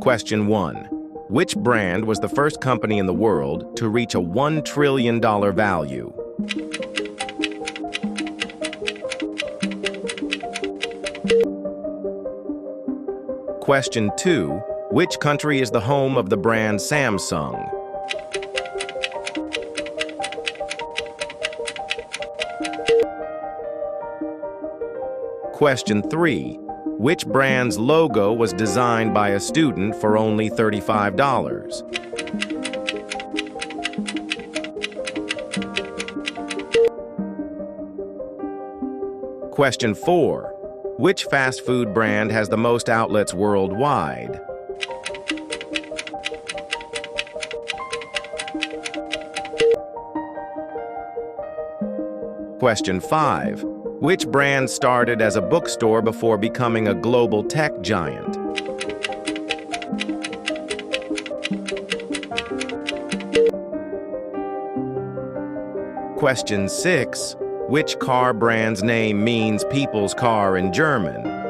Question 1. Which brand was the first company in the world to reach a $1 trillion value? Question 2. Which country is the home of the brand Samsung? Question 3. Which brand's logo was designed by a student for only $35? Question 4. Which fast food brand has the most outlets worldwide? Question 5. Which brand started as a bookstore before becoming a global tech giant? Question 6. Which car brand's name means people's car in German?